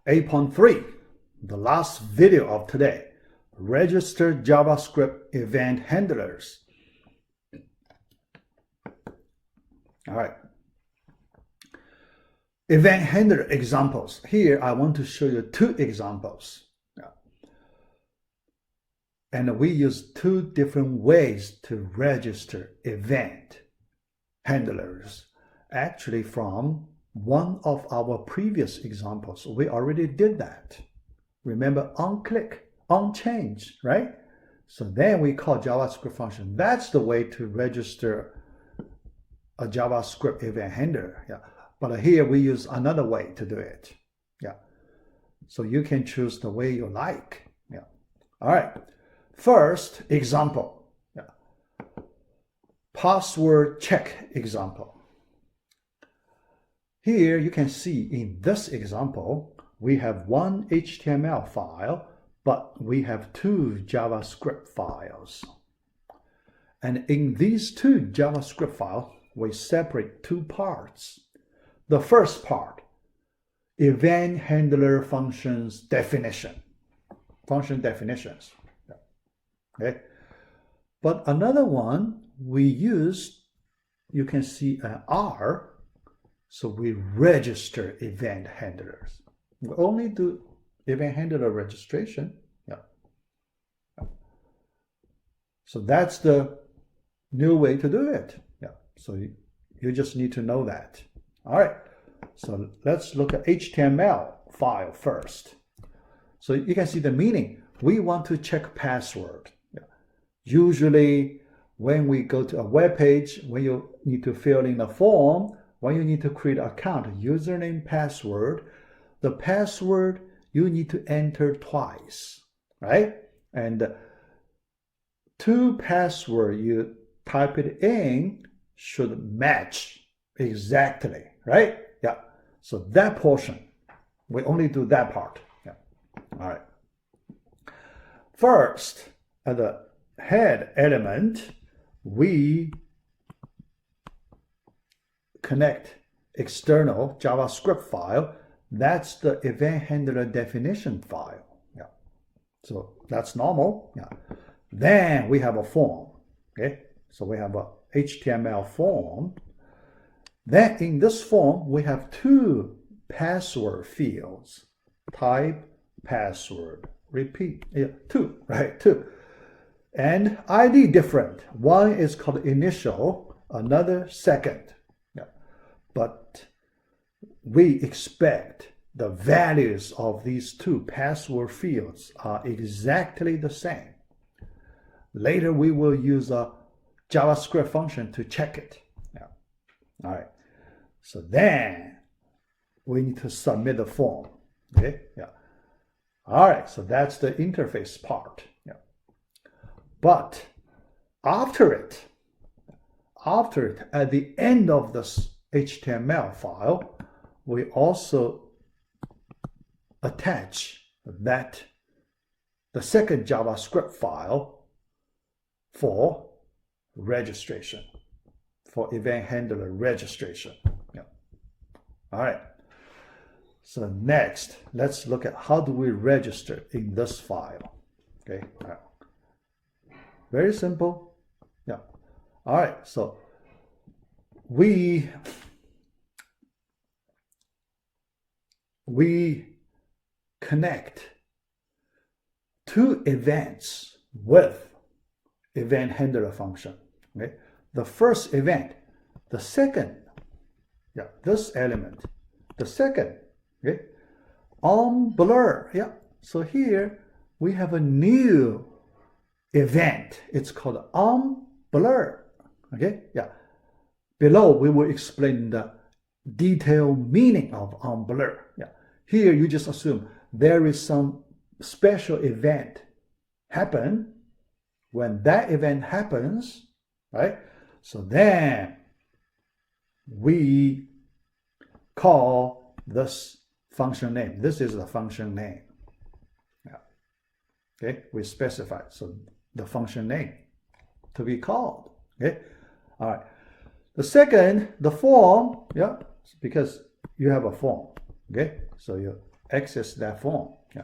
8.3, the last video of today, register JavaScript event handlers. All right. Event handler examples. Here, I want to show you two examples. And we use two different ways to register event handlers. Actually, from one of our previous examples, we already did that. Remember, onClick, onChange, right? So then we call JavaScript function. That's the way to register a JavaScript event handler. Yeah. But here we use another way to do it. Yeah. So you can choose the way you like. Yeah. All right. First example. Yeah. Password check example. Here you can see in this example, we have one HTML file, but we have two JavaScript files. And in these two JavaScript files, we separate two parts. The first part, event handler functions definition, function definitions. Okay. But another one we use, you can see an R, so we register event handlers. We only do event handler registration. Yeah. So that's the new way to do it. Yeah. So you just need to know that. All right. So let's look at HTML file first. So you can see the meaning. We want to check password. Yeah. Usually when we go to a web page, when you need to fill in a form, when you need to create an account, username, password, the password you need to enter twice, right? And two password you type it in should match exactly, right? Yeah. So that portion, we only do that part. Yeah. All right. First, at the head element, we connect external JavaScript file. That's the event handler definition file. Yeah. So that's normal. Yeah. Then we have a form. Okay. So we have a HTML form. Then in this form, we have two password fields. Type, password, repeat. Yeah, two, right? Two. And ID different. One is called initial, another second. Yeah. But we expect the values of these two password fields are exactly the same. Later, we will use a JavaScript function to check it. Yeah. All right. So then we need to submit the form. Okay. Yeah. All right. So that's the interface part. Yeah. But after it, at the end of this HTML file, we also attach that the second JavaScript file for registration, for event handler registration. Yeah. All right. So next, let's look at how do we register in this file. Okay. All right. Very simple. Yeah. All right. So we connect two events with event handler function. Okay. The first event, the second, yeah, this element, the second, okay, on blur. Yeah. So here we have a new event. It's called on blur. Okay. Yeah. Below we will explain the detailed meaning of on blur. Yeah. Here you just assume there is some special event happen. When that event happens, right? So then we call this function name. This is the function name. Yeah. Okay, we specify so the function name to be called. Okay. All right. The second, the form, yeah, because you have a form. Okay. So you access that form. Yeah.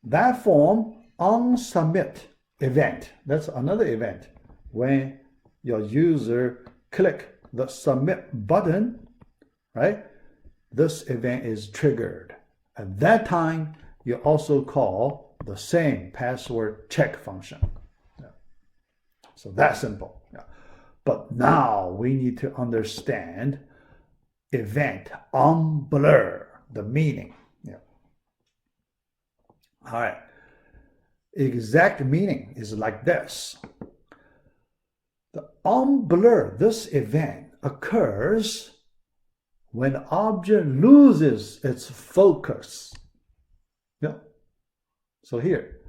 That form on submit event, that's another event. When your user click the submit button, right? This event is triggered. At that time, you also call the same password check function. Yeah. So that's simple. Yeah. But now we need to understand event on blur, the meaning. Yeah. All right. Exact meaning is like this. The on blur, this event occurs when the object loses its focus. Yeah. So here,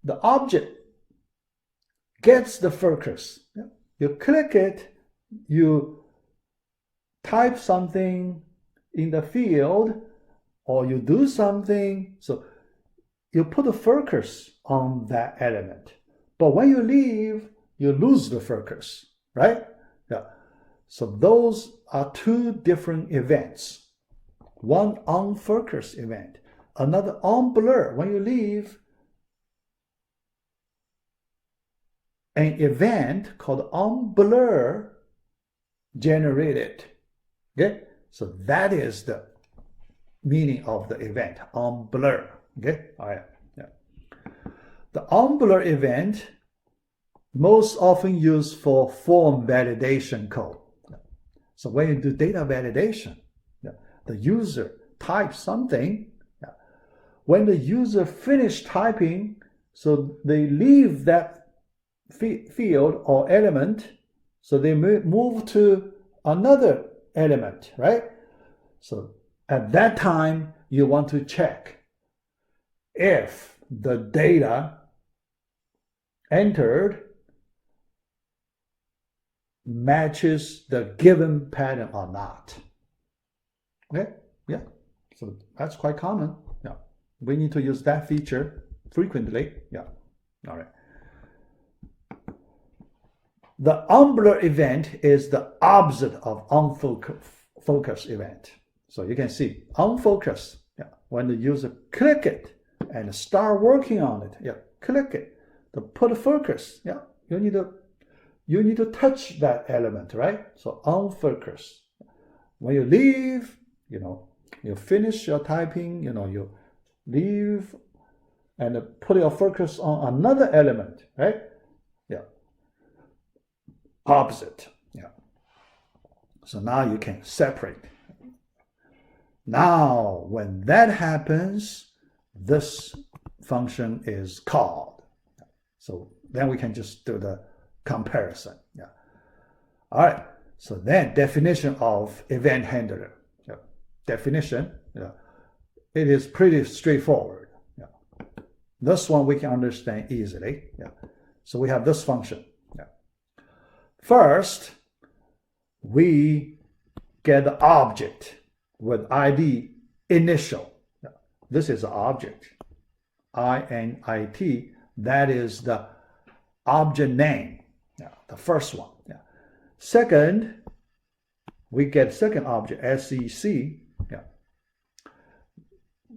the object gets the focus. Yeah. You click it, you type something in the field, or you do something. So you put the focus on that element. But when you leave, you lose the focus, right? Yeah. So those are two different events. One on focus event, another on blur. When you leave, an event called on blur generated. Okay? So that is the meaning of the event, on blur. Okay? All right. Yeah. The on blur event most often used for form validation code. So when you do data validation, the user types something. When the user finishes typing, so they leave that field or element, so they move to another element, right? So at that time, you want to check if the data entered matches the given pattern or not. Okay? Yeah. So that's quite common. Yeah. We need to use that feature frequently. Yeah. All right. The on blur event is the opposite of unfocus event. So you can see unfocus, when the user click it and start working on it, click it, to put focus, you need to touch that element, right? So unfocus. When you leave, you finish your typing, you leave and put your focus on another element, right? Yeah. Opposite. Yeah. So now you can separate. Now, when that happens, this function is called. So then we can just do the comparison. Yeah. All right. So then definition of event handler. Yeah. Definition. Yeah. It is pretty straightforward. Yeah. This one we can understand easily. Yeah. So we have this function. Yeah. First, we get the object with ID initial. Yeah. This is the object. INIT. That is the object name. Yeah. The first one. Yeah. Second, we get second object, SEC. Yeah.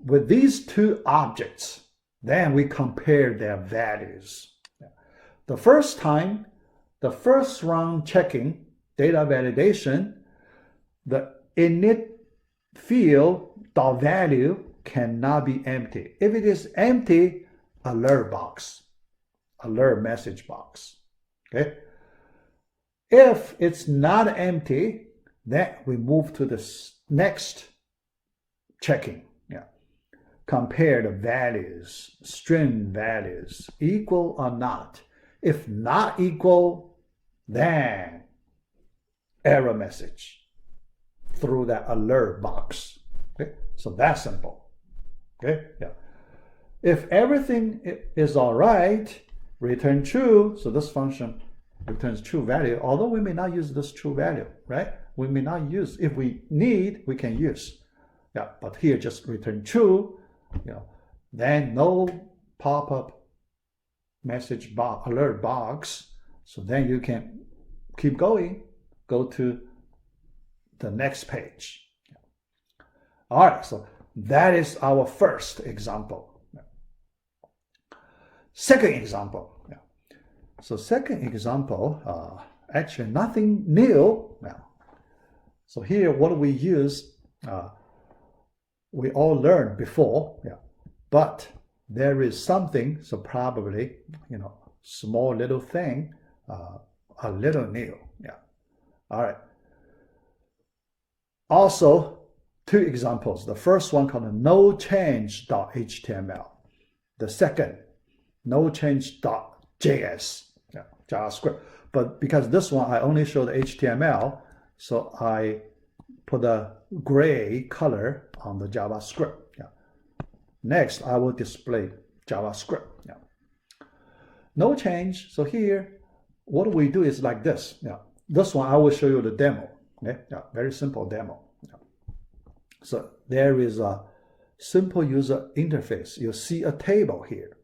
With these two objects, then we compare their values. Yeah. The first time, the first round checking, data validation, the init field .value cannot be empty. If it is empty, alert box, alert message box. Okay. If it's not empty, then we move to the next checking. Yeah. Compare the values, string values, equal or not. If not equal, then error message through that alert box. Okay. So that's simple. Okay. Yeah. If everything is all right, return true. So this function returns true value, although we may not use this true value, right? We may not use, if we need, we can use. Yeah, but here just return true, then no pop-up message box, alert box. So then you can keep going, go to the next page. All right, so That is our first example. Second example. So second example, actually nothing new. So here what we use, we all learned before, but there is something, so probably, small little thing, a little new. All right. Also, two examples. The first one called nochange.html. The second, nochange.js, JavaScript. But because this one, I only show the HTML, so I put a gray color on the JavaScript. Next, I will display JavaScript. No change. So here, what we do is like this. This one, I will show you the demo. Very simple demo. So there is a simple user interface. You see a table here.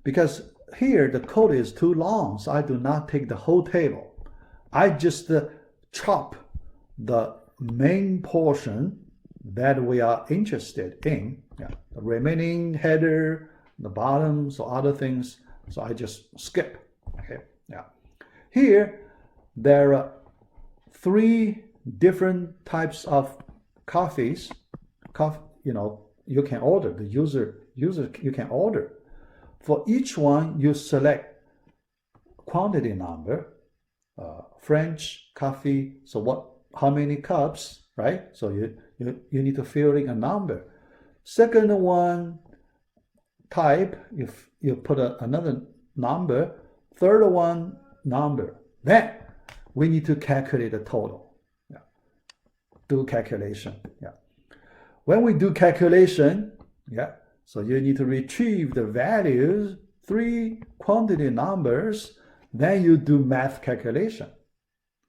Because here the code is too long, so I do not take the whole table. I just chop the main portion that we are interested in. The remaining header, the bottom, so other things. So I just skip. Here there are 3 different types of coffees. You can order. The user you can order. For each one, you select quantity number, French coffee. So how many cups, right? So you need to fill in a number. Second one, type, you put another number. Third one, number. Then we need to calculate the total. Do calculation. When we do calculation, so you need to retrieve the values, 3 quantity numbers, then you do math calculation.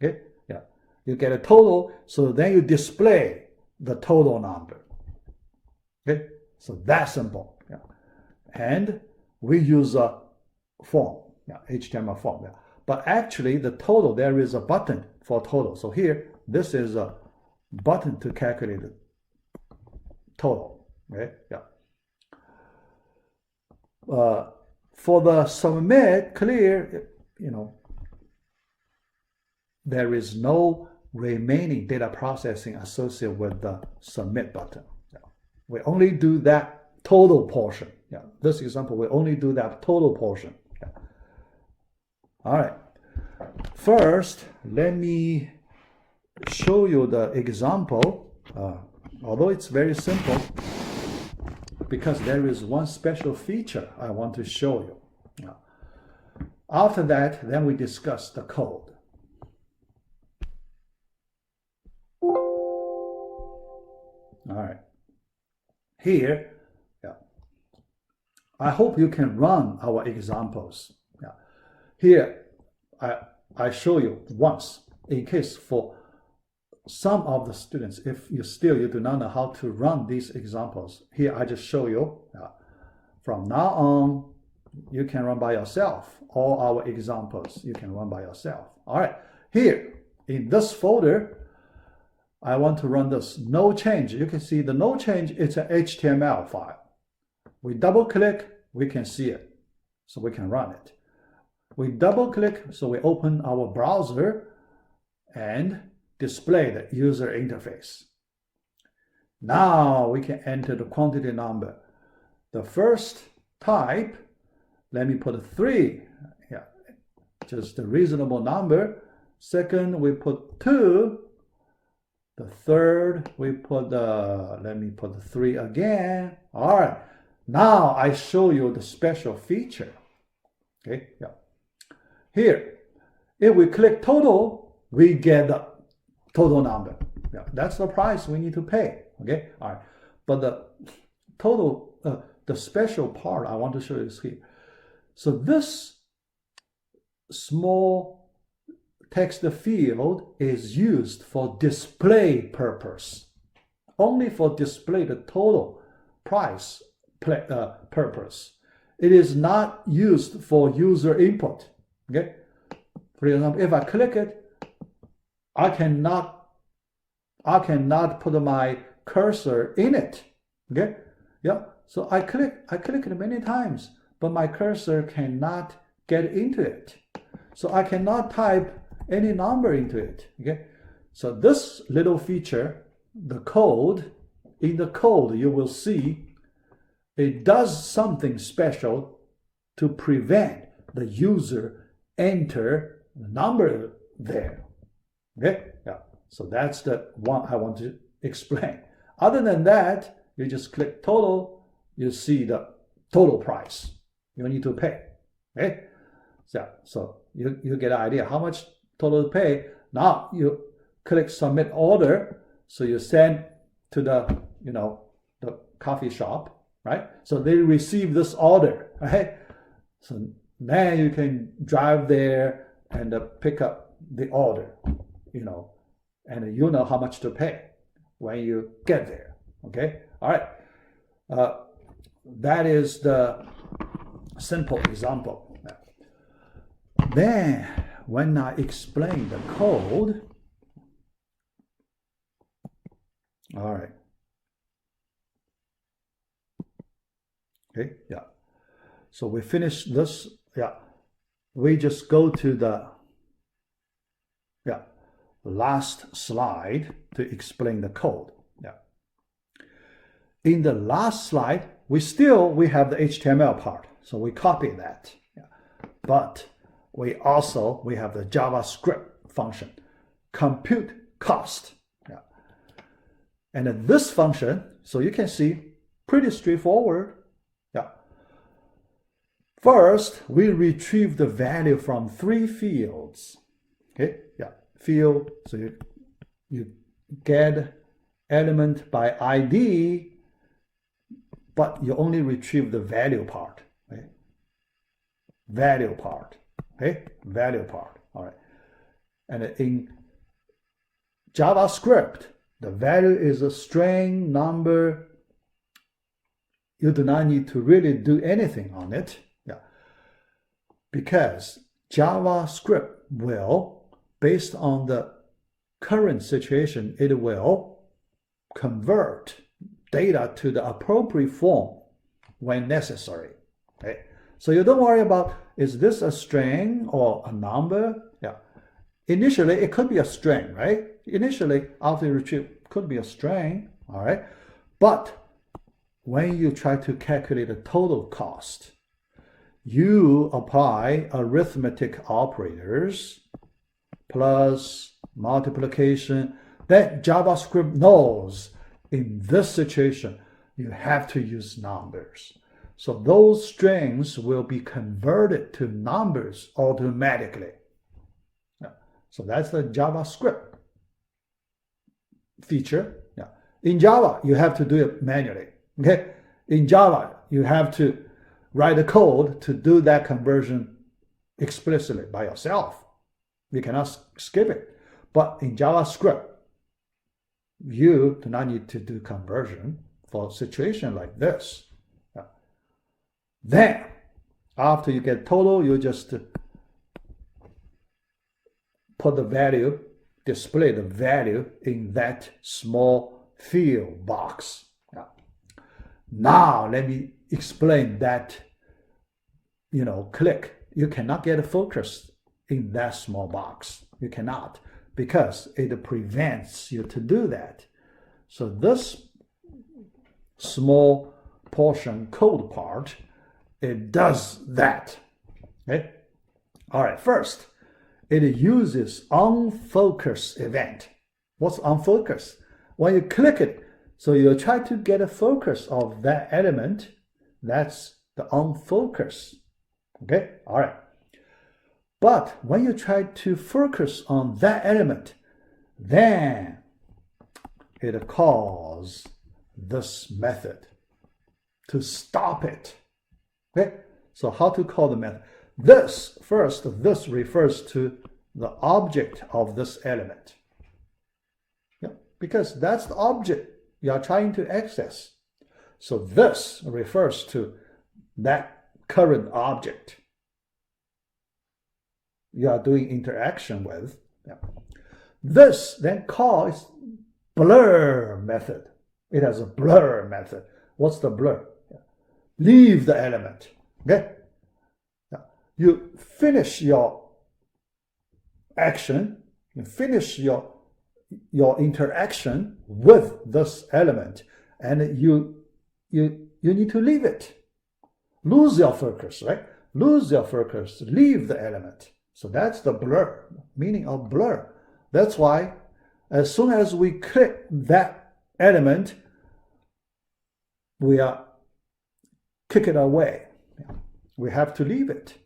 You get a total, so then you display the total number. So that's simple. And we use a form, HTML form. But actually the total, there is a button for total. So here, this is a button to calculate the total. For the submit, clear, there is no remaining data processing associated with the submit button. We only do that total portion. This example, we only do that total portion. All right. First, let me show you the example. Although it's very simple, because there is one special feature I want to show you. After that, then we discuss the code. All right. Here, I hope you can run our examples. Here, I show you once, in case for some of the students, if you do not know how to run these examples, here I just show you. From now on, you can run by yourself. All our examples, you can run by yourself. All right, here in this folder, I want to run this no change. You can see the no change, it's an HTML file. We double click, we can see it. So we can run it. We double click, so we open our browser and display the user interface. Now we can enter the quantity number. The first type, let me put 3, just a reasonable number. Second, we put 2. The third, we put let me put 3 again. All right, now I show you the special feature. Here, if we click total, we get the total number. That's the price we need to pay. All right. But the total, the special part I want to show you is here. So this small text field is used for display purpose. Only for display the total price purpose. It is not used for user input. For example, if I click it, I cannot put my cursor in it. Okay, yeah. So I click it many times, but my cursor cannot get into it. So I cannot type any number into it. Okay, so this little feature, the code, in the code you will see it does something special to prevent the user enter the number there. Okay, yeah. So that's the one I want to explain. Other than that, you just click total, you see the total price you need to pay. Okay, so you get an idea how much total to pay. Now you click submit order, so you send to the the coffee shop, right? So they receive this order, right? So then you can drive there and pick up the order, and you know how much to pay when you get there. Okay, all right. That is the simple example. Then when I explain the code, all right. Okay, yeah. So we finish this. Yeah, we just go to the last slide to explain the code. Yeah. In the last slide, we have the HTML part, so we copy that. Yeah. But we have the JavaScript function, compute cost. Yeah. And this function, so you can see, pretty straightforward. Yeah. First, we retrieve the value from 3 fields. Okay, yeah, field. So you get element by ID, but you only retrieve the value part. Right? Value part. Okay, value part. All right. And in JavaScript, the value is a string, number. You do not need to really do anything on it. Yeah. Because JavaScript will, based on the current situation, it will convert data to the appropriate form when necessary. Okay? So you don't worry about, is this a string or a number? Yeah. Initially, it could be a string, right? Initially, after you retrieve, it could be a string, all right? But when you try to calculate the total cost, you apply arithmetic operators plus multiplication. Then JavaScript knows in this situation, you have to use numbers. So those strings will be converted to numbers automatically. Yeah. So that's the JavaScript feature. Yeah. In Java, you have to do it manually. Okay. In Java, you have to write a code to do that conversion explicitly by yourself. You cannot skip it. But in JavaScript, you do not need to do conversion for a situation like this. Yeah. Then, after you get total, you just put the value, display the value in that small field box. Yeah. Now, let me explain that, click. You cannot get a focus in that small box. You cannot, because it prevents you to do that. So this small portion code part, it does that. Okay? All right, first, it uses Unfocus Event. What's Unfocus? When you click it, so you try to get a focus of that element, that's the Unfocus. Okay, all right. But when you try to focus on that element, then it calls this method to stop it. Okay, so how to call the method? This refers to the object of this element. Yeah, because that's the object you are trying to access. So this refers to that current object you are doing interaction with. Yeah. This then calls blur method. It has a blur method. What's the blur? Leave the element. Okay? You finish your action, you finish your interaction with this element, and you need to leave it. Lose your focus, right? Lose your focus, leave the element. So that's the blur, meaning of blur. That's why as soon as we click that element, we are kick it away. We have to leave it.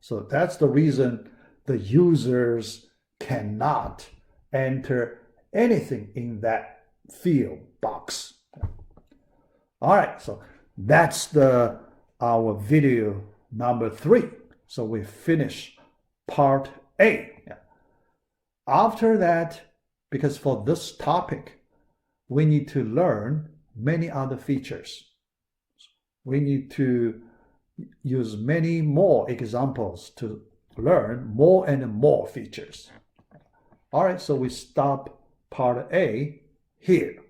So that's the reason the users cannot enter anything in that field box. All right, so that's our video number 3. So we finish part A. After that, because for this topic, we need to learn many other features. We need to use many more examples to learn more and more features. All right, so we stop part A here.